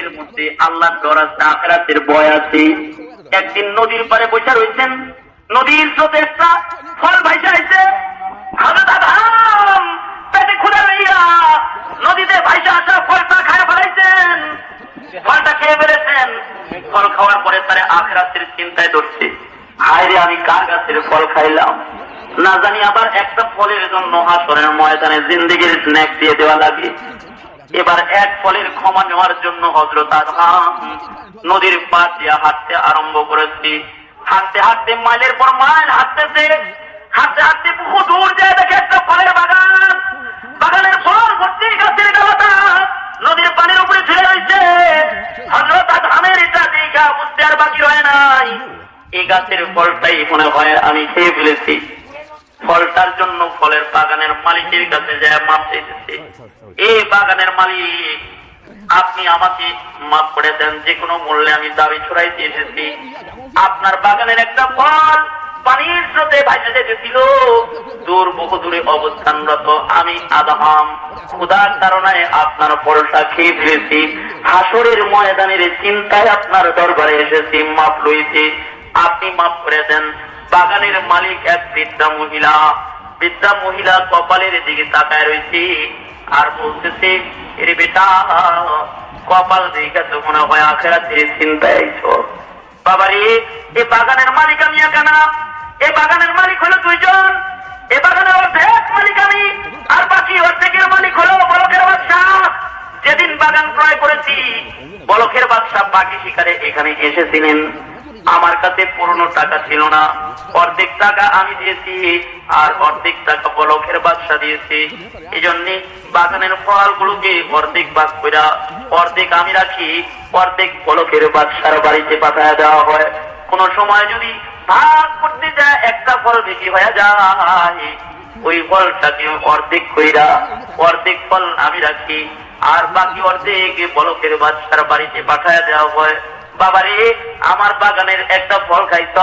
দিলের মধ্যে আল্লাহর ডর আছে, আখিরাতের ভয় আছে। একদিন নদীর পারে বসে রয়েছেন, নদীর স্রোতে একটা ফল ভাইসা আইছে। হযরত আদম পেটে ক্ষুধা লইয়া নদীতে ভাইসা আসা ফলটা খায় ফেলাইছেন। ফলটা খেয়ে ফেলেছেন। ফল খাওয়ার পরে তার আখিরাতের চিন্তায় ধরছে, হায় রে আমি কার গাছের ফল খাইলাম, না জানি আবার একটা ফলের জন্য হাসরের ময়দানে জিন্দেগির স্ন্যাক দিয়ে দেওয়া লাগে। এবার এক ফলের ক্ষমা নেওয়ার জন্য হযরত আদম নদীর পাড় দিয়ে হাঁটতে আরম্ভ করেছি। হাঁটতে হাঁটতে মাইলের পর মাইল হাঁটতেছে। হাঁটতে হাঁটতে বহু দূর যায় দেখে একটা ফলের বাগান। বাগানের ফল ভর্তি গাছের ডালটা নদীর পানির উপরে ঝুলে রয়েছে। হযরত আদমের এটা দেখা বুঝতে আর বাকি রয় নাই, এই গাছের ফলটাই মনে হয় আমি খেয়ে ফেলেছি। ফলটার জন্য ফলের বাগানের মালিকের কাছে যায় মাপ চাইতেছে, এই বাগানের মালিক আপনি আমাকে মাফ করে দেন, যে কোনো মূল্যে আমি দাবি ছড়াইতে এসেছি। আপনার বাগানের একটা ফল পানির স্রোতে ভাসে যেতেছিল, দূর বহু দূরে অবস্থানরত আমি আদম ক্ষুধার কারণে আপনার ফলটা খেয়ে ফেলেছি। হাসরের ময়দানের চিন্তায় আপনার দরবারে এসেছি, মাপ লইছি, আপনি মাফ করে দেন। বাগানের মালিক এক বৃদ্ধা মহিলা। বৃদ্ধা মহিলা কপালের দিকে তাকায় রয়েছে আর বলতেছে, এর বেটা কপাল দিকে তো মনে হয় আখিরাতের চিন্তায় আইছো। বাবারে এই বাগানের মালিক আমি একা না, এই বাগানের মালিক হলো দুইজন। এই বাগানের অর্ধেক মালিক আমি, আর বাকি অর্ধেকের মালিক হলো বলকের বাদশাহ। যেদিন বাগান ক্রয় করেছি বলকের বাদশাহ বাকি শিকারে এখানে এসেছিলেন। আমার কাছে পুরনো টাকা ছিল না, অর্ধেক টাকা আমি দিয়েছি আর অর্ধেক টাকা বলকের বাদশা দিয়েছি। এই জন্য বাগানের ফলগুলোকে অর্ধেক ভাগ করে অর্ধেক আমি রাখি, অর্ধেক বলকের বাদশার বাড়িতে পাঠায় দেওয়া হয়। কোন সময় যদি ভাগ করতে যায় একটা ফল বেশি হয়ে যায়, ওই ফলটাকে অর্ধেক কইরা অর্ধেক ফল আমি রাখি আর বাকি অর্ধেক বলকের বাদশার বাড়িতে পাঠায় দেওয়া হয়। বাবারে আমার বাগানের একটা ফল খাইছ,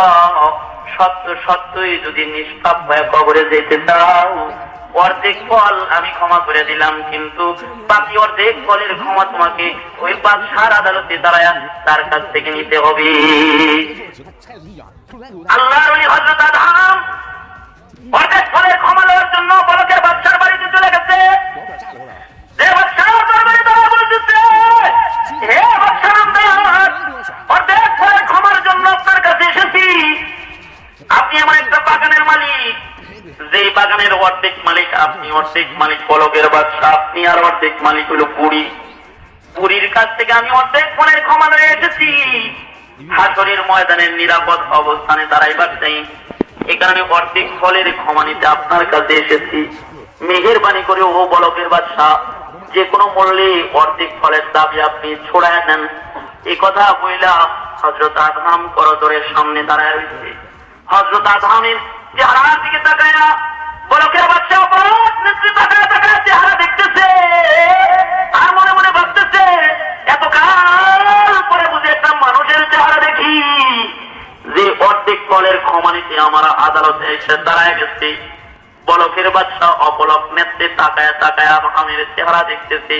সত্য সত্যই যদি নিষ্পাপ হয়ে কবরে যেতে চাও অর্ধেক ফল আমি ক্ষমা করে দিলাম, কিন্তু বাকি অর্ধেক ফলের ক্ষমা তোমাকে ওই বাদশার আদালতে দাঁড়ায় তার কাছ থেকে নিতে হবে। আল্লাহর ওলি হযরত আদম অর্ধেক ফলের ক্ষমা নেওয়ার জন্য বলকের বাদশার বাড়িতে চলে গেছে। যে বাদশার দরবারে দাঁড়া বলতেছে, হে বাদশা নামদার, অর্ধেক ফলের ক্ষমার জন্য আপনার কাছে এসেছি। আপনি আমার একটা বাগানের মালিক, যে বাগানের অর্ধেক মালিক আপনি, অর্ধেক মালিক বলকের বাদশা, আপনি আর অর্ধেক মালিক হলো পুরী। পুরীর কাছ থেকে আমি অর্ধেক ফলের ক্ষমা নিয়ে এসেছি। হাসরের ময়দানের নিরাপদ অবস্থানে দাঁড়াইবার চাই, এই কারণে অর্ধেক ফলের ক্ষমা নিতে আপনার কাছে এসেছি। মেহেরবানি করে ও বলকের বাদশা, যে কোনো মূল্যে অর্ধেক ফলের দাবি আপনি ছড়ায় নেন। এই কথা বইলা হযরত আদম করদরের সামনে দাঁড়ায় রয়েছে। হযরত আদমের চেহারার দিকে তাকায়া বলকের বাদশা অপরাধ নেত্রী তাকায় তাকায় চেহারা দেখতেছে আর মনে মনে ভাবতেছে, এতকাল পরে বুঝে একটা মানুষের চেহারা দেখি যে অর্ধেক ফলের ক্ষমা নিতে আমার আদালতে এসে দাঁড়ায় গেছে। বলকের বাদশা অপলক নেত্রে তাকায় তাকায় আদমের চেহারা দেখতেছে।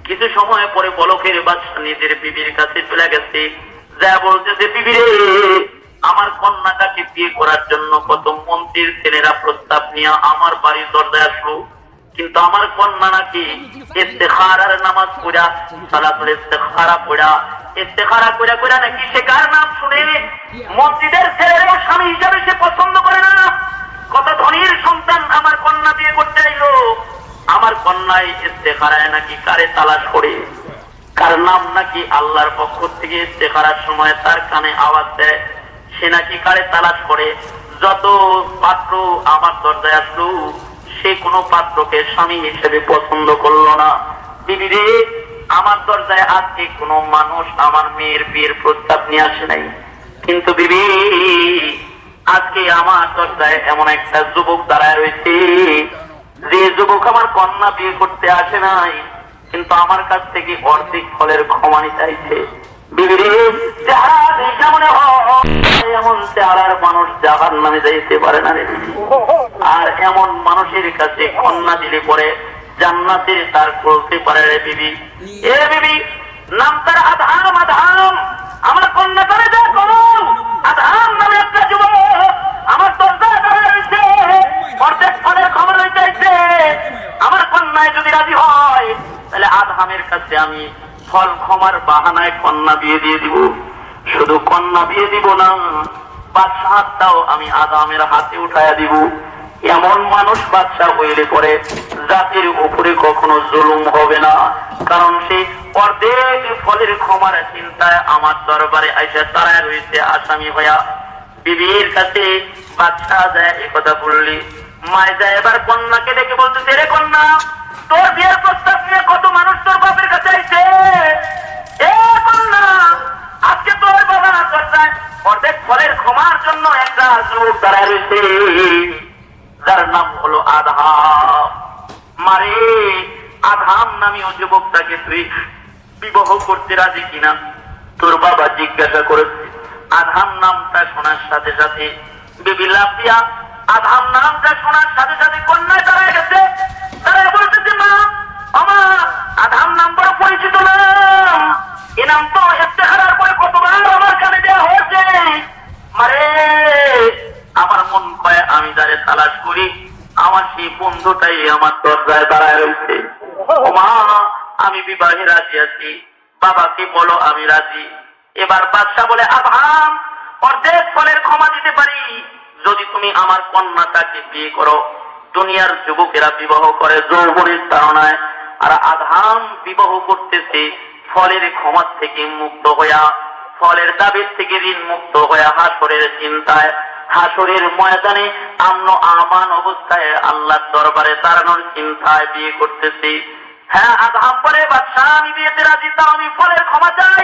কিছু সময় পরে বলকের বাদশা নিজের বিবির কাছে চলে গেছে, যা বলতেছে, বিবি রে, আমার কন্যাটাকে বিয়ে করার জন্য কত মন্ত্রীর ছেলেরা প্রস্তাব নিয়ে আমার বাড়ির দরজায় আসলো, কিন্তু আমার কন্যা নাকি ইস্তেখারার নামাজ পড়া, সালাতুল ইস্তেখারা পড়া, ইস্তেখারা কইরা কইরা নাকি সে কার নাম শুনে মসজিদের ছেলেরা স্বামী হিসাবে সে পছন্দ করে না। কত ধনীর সন্তান আমার কন্যা বিয়ে করতে আইলো, আমার কন্যায় ইস্তেখারায় নাকি কারে তালাশ করে, কার নাম নাকি আল্লাহর পক্ষ থেকে ইস্তেখারার সময় তার কানে আওয়াজ দেয়, সে নাকি কারে তালাশ করে। যত পাত্র আমার দরজায় আসলো সে কোনো পাত্রকে স্বামী হিসেবে পছন্দ করলো না। বিবি রে, আমার দরজায় আজকে কোনো মানুষ আমার মেয়ের বিয়ের প্রস্তাব নিয়ে আসে নাই, কিন্তু বিবি আজকে আমার দরজায় এমন একটা যুবক দাঁড়ায় রয়েছে, যে যুবক আমার কন্যা বিয়ে করতে আসে নাই, কিন্তু আমার কাছ থেকে অর্ধেক ফলের ক্ষমা নিতে চাইছে। বিবি রে, চেহারা দেখে মনে হয় এমন চেহারার মানুষ জাহান্নামে যাইতে পারে না রে। আর এমন মানুষের কাছে কন্যা দিলে পরে জান্নাতের তার করতে পারে রে বিবি। এ বিবি, নাম তার আধা কাছে আমি ফল ক্ষমার বাহানায় কন্যা বিয়ে দিয়ে দিব। শুধু কন্যা বিয়ে দিব না, বাদশাহটাও আমি আদমের হাতে উঠাইয়া দিব। এমন মানুষ বাদশাহ হইলে পরে জাতির উপরে কখনো জুলুম হবে না, কারণ সে অর্ধেক ফলের ক্ষমার চিন্তায় আমার দরবারে আইসা তারায় রয়েছে আসামি হইয়া। বিবির কাছে বাদশাহ যায় এ কথা বললি, মায় যায় এবার কন্যাকে ডেকে বলতেছে, রে কন্যা, তোর বিয়ের প্রস্তাব নিয়ে কত মানুষ তোর বাপের কাছে আইছে। এ কন্যা, আজকে তোর বাবা দরজায় অর্ধেক ফলের ক্ষমার জন্য একটা যুবক দাঁড়ায় রয়েছে, যার নাম হলো আদহাম। মারে, আদহাম নামী ও যুবকটাকে তুই বিবাহ করতে রাজি কিনা তোর বাবা জিজ্ঞাসা করেছে। আদহাম নামটা শোনার সাথে সাথে বিবি লাফ দিয়া আদহাম নামটা শোনার সাথে সাথে কন্যায় দাঁড়ায় গেছে। তারা বলতেছে, মা, আমার আদহাম নাম বড় পরিচিত নাম, এ নাম তো ইস্তেখারার পরে কতবার আমার কানে দেওয়া হয়েছে। মারে, আমার মন কয় আমি যারে তালাশ করি আমার সেই বন্ধুটাই আমার দরজায় দাঁড়ায় রয়েছে। ও মা, আমি বিবাহে রাজি আছি, বাবাকে বলো আমি রাজি। এবার বাদশাহ বলে, আদহাম, অর্ধেক ফলের ক্ষমা দিতে পারি যদি তুমি আমার কন্যাটাকে বিয়ে করো। দুনিয়ার যুবকেরা বিবাহ করে যৌবনের তাড়নায়, আর আদহাম বিবাহ করতেছে ফলের ক্ষমার থেকে মুক্ত হইয়া, ফলের দাবির থেকে ঋণ মুক্ত হইয়া হাসরের চিন্তায়, হাসরের ময়দানে আমন আমান অবস্থায় আল্লাহর দরবারে দাঁড়ানোর চিন্তায় বিয়ে করতেছি। হ্যাঁ, আদহাম বলে, বাদশাহ, আমি বিয়েতে রাজি, তাও আমি ফলের ক্ষমা চাই।